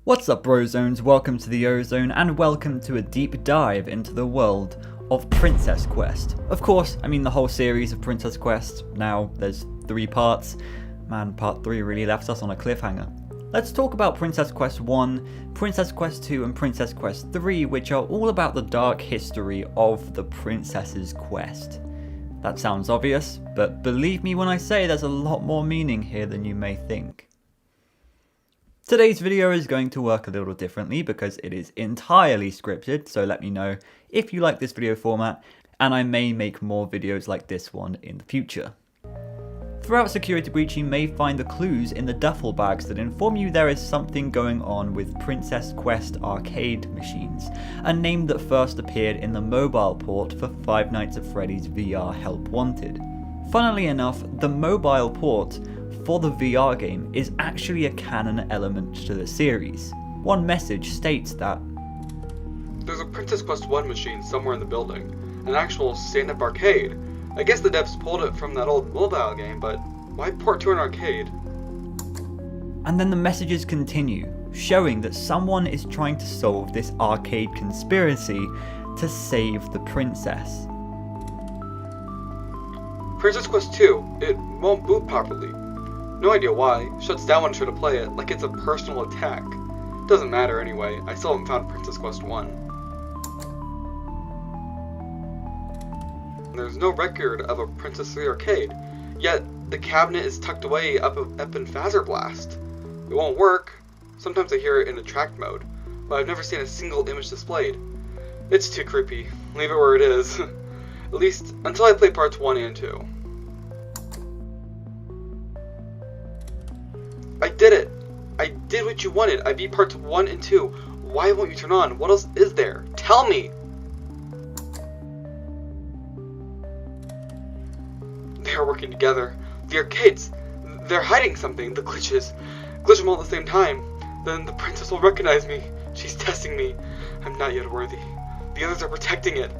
What's up, Brozones? Welcome to the Ozone and welcome to a deep dive into the world of Princess Quest. Of course, I mean the whole series of Princess Quest. Now there's 3 parts. Man, part 3 really left us on a cliffhanger. Let's talk about Princess Quest 1, Princess Quest 2 and Princess Quest 3, which are all about the dark history of the princess's quest. That sounds obvious, but believe me when I say there's a lot more meaning here than you may think. Today's video is going to work a little differently because it is entirely scripted, so let me know if you like this video format, and I may make more videos like this one in the future. Throughout Security Breach, you may find the clues in the duffel bags that inform you there is something going on with Princess Quest arcade machines, a name that first appeared in the mobile port for Five Nights at Freddy's VR Help Wanted. Funnily enough, the mobile port for the VR game is actually a canon element to the series. One message states that there's a Princess Quest 1 machine somewhere in the building, an actual stand-up arcade. I guess the devs pulled it from that old mobile game, but why port to an arcade? And then the messages continue, showing that someone is trying to solve this arcade conspiracy to save the princess. Princess Quest 2, it won't boot properly. No idea why, shuts down when I try to play it, like it's a personal attack. Doesn't matter anyway, I still haven't found Princess Quest 1. There's no record of a Princess 3 arcade, yet the cabinet is tucked away up in Phaser Blast. It won't work. Sometimes I hear it in attract mode, but I've never seen a single image displayed. It's too creepy. Leave it where it is. At least until I play parts 1 and 2. I did it! I did what you wanted. I beat parts 1 and 2. Why won't you turn on? What else is there? Tell me! They are working together. The arcades, they're hiding something. The glitches. Glitch them all at the same time. Then the princess will recognize me. She's testing me. I'm not yet worthy. The others are protecting it.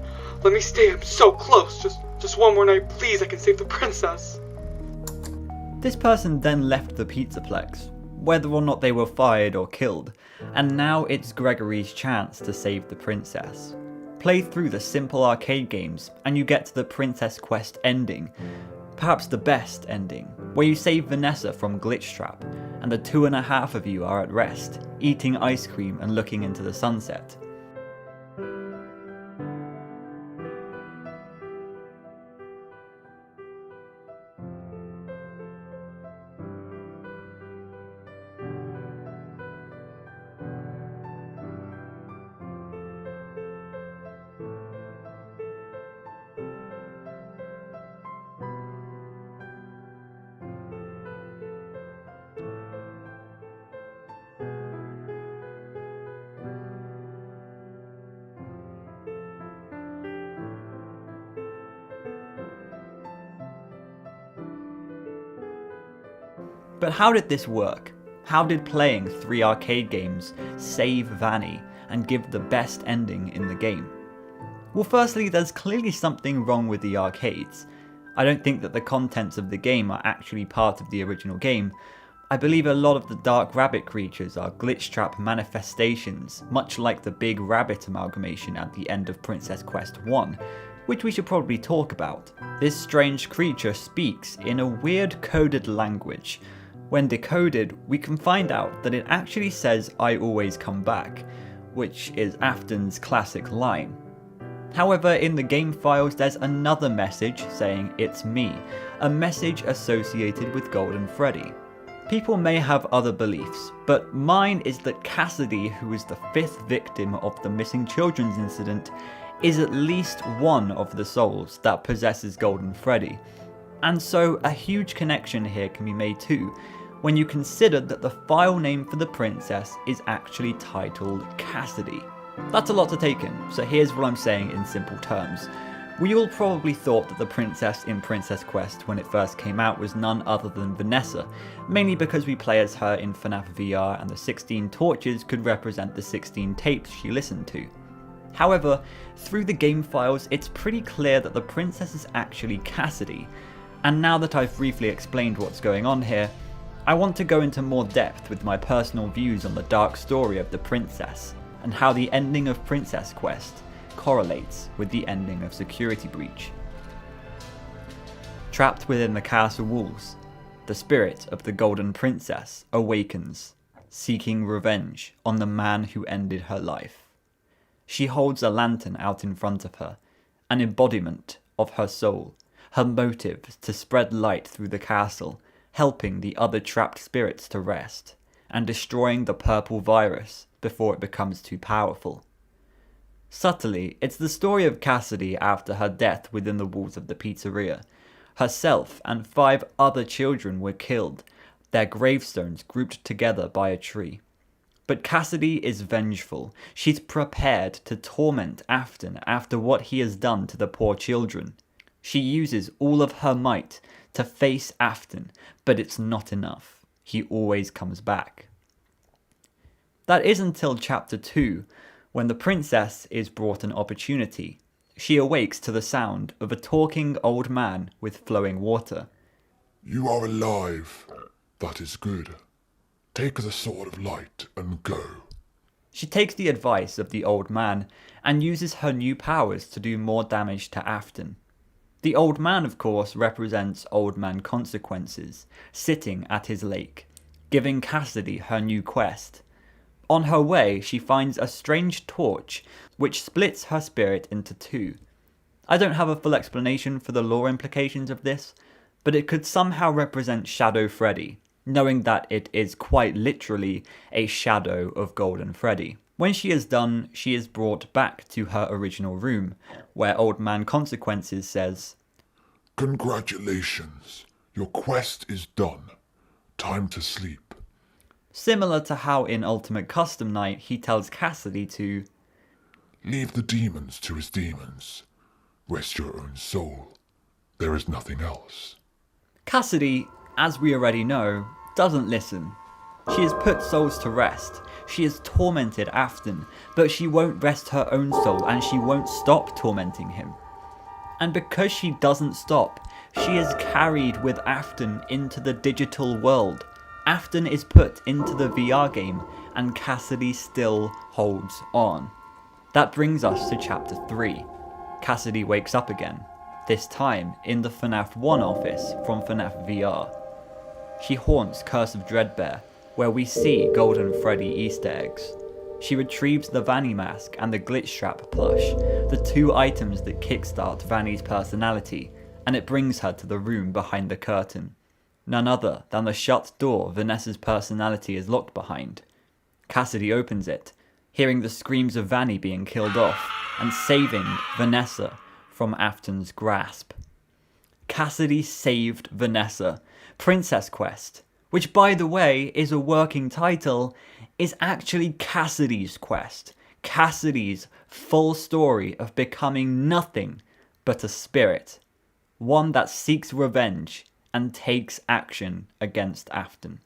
Let me stay. I'm so close. Just one more night, please. I can save the princess. This person then left the Pizzaplex, whether or not they were fired or killed, and now it's Gregory's chance to save the princess. Play through the simple arcade games and you get to the Princess Quest ending, perhaps the best ending, where you save Vanessa from Glitch Trap, and the 2.5 of you are at rest, eating ice cream and looking into the sunset. But how did this work? How did playing 3 arcade games save Vanny and give the best ending in the game? Well, firstly, there's clearly something wrong with the arcades. I don't think that the contents of the game are actually part of the original game. I believe a lot of the dark rabbit creatures are glitch trap manifestations, much like the big rabbit amalgamation at the end of Princess Quest 1, which we should probably talk about. This strange creature speaks in a weird coded language. When decoded, we can find out that it actually says "I always come back," which is Afton's classic line. However, in the game files there's another message saying "It's me," a message associated with Golden Freddy. People may have other beliefs, but mine is that Cassidy, who is the 5th victim of the missing children's incident, is at least one of the souls that possesses Golden Freddy. And so a huge connection here can be made too, when you consider that the file name for the princess is actually titled Cassidy. That's a lot to take in, so here's what I'm saying in simple terms. We all probably thought that the princess in Princess Quest when it first came out was none other than Vanessa, mainly because we play as her in FNAF VR and the 16 torches could represent the 16 tapes she listened to. However, through the game files it's pretty clear that the princess is actually Cassidy, and now that I've briefly explained what's going on here, I want to go into more depth with my personal views on the dark story of the princess, and how the ending of Princess Quest correlates with the ending of Security Breach. Trapped within the castle walls, the spirit of the Golden Princess awakens, seeking revenge on the man who ended her life. She holds a lantern out in front of her, an embodiment of her soul, her motive to spread light through the castle, helping the other trapped spirits to rest, and destroying the purple virus before it becomes too powerful. Subtly, it's the story of Cassidy after her death within the walls of the pizzeria. Herself and 5 other children were killed, their gravestones grouped together by a tree. But Cassidy is vengeful. She's prepared to torment Afton after what he has done to the poor children. She uses all of her might to face Afton, but it's not enough. He always comes back. That is until chapter 2, when the princess is brought an opportunity. She awakes to the sound of a talking old man with flowing water. You are alive. That is good. Take the sword of light and go. She takes the advice of the old man and uses her new powers to do more damage to Afton. The old man, of course, represents Old Man Consequences, sitting at his lake, giving Cassidy her new quest. On her way, she finds a strange torch, which splits her spirit into 2. I don't have a full explanation for the lore implications of this, but it could somehow represent Shadow Freddy, knowing that it is quite literally a shadow of Golden Freddy. When she is done, she is brought back to her original room, where Old Man Consequences says, Congratulations, your quest is done. Time to sleep. Similar to how in Ultimate Custom Night he tells Cassidy to leave the demons to his demons. Rest your own soul. There is nothing else. Cassidy, as we already know, doesn't listen. She has put souls to rest. She has tormented Afton, but she won't rest her own soul and she won't stop tormenting him. And because she doesn't stop, she is carried with Afton into the digital world. Afton is put into the VR game and Cassidy still holds on. That brings us to chapter 3. Cassidy wakes up again, this time in the FNAF 1 office from FNAF VR. She haunts Curse of Dreadbear, where we see Golden Freddy Easter eggs. She retrieves the Vanny mask and the Glitch Trap plush, the 2 items that kickstart Vanny's personality, and it brings her to the room behind the curtain. None other than the shut door Vanessa's personality is locked behind. Cassidy opens it, hearing the screams of Vanny being killed off, and saving Vanessa from Afton's grasp. Cassidy saved Vanessa. Princess Quest, which by the way is a working title, is actually Cassidy's quest. Cassidy's full story of becoming nothing but a spirit. One that seeks revenge and takes action against Afton.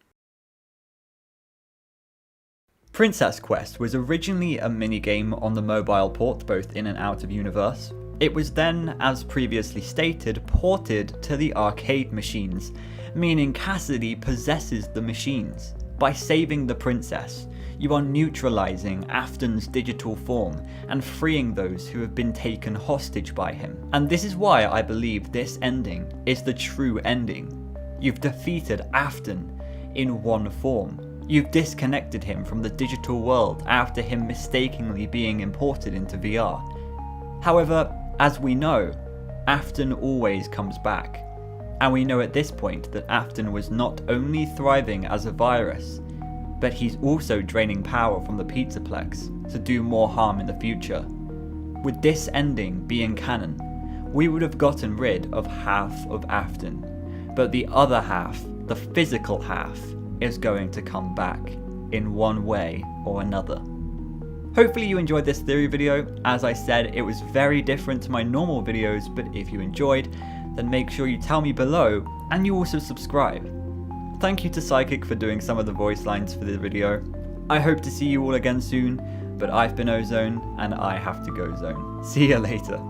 Princess Quest was originally a minigame on the mobile port both in and out of universe. It was then, as previously stated, ported to the arcade machines, meaning Cassidy possesses the machines. By saving the princess, you are neutralizing Afton's digital form and freeing those who have been taken hostage by him. And this is why I believe this ending is the true ending. You've defeated Afton in one form. You've disconnected him from the digital world after him mistakenly being imported into VR. However, as we know, Afton always comes back. And we know at this point that Afton was not only thriving as a virus, but he's also draining power from the Pizzaplex to do more harm in the future. With this ending being canon, we would have gotten rid of half of Afton, but the other half, the physical half, is going to come back in one way or another. Hopefully you enjoyed this theory video. As I said, it was very different to my normal videos, but if you enjoyed, then make sure you tell me below, and you also subscribe. Thank you to Psychic for doing some of the voice lines for this video. I hope to see you all again soon, but I've been Ozone, and I have to go zone. See you later.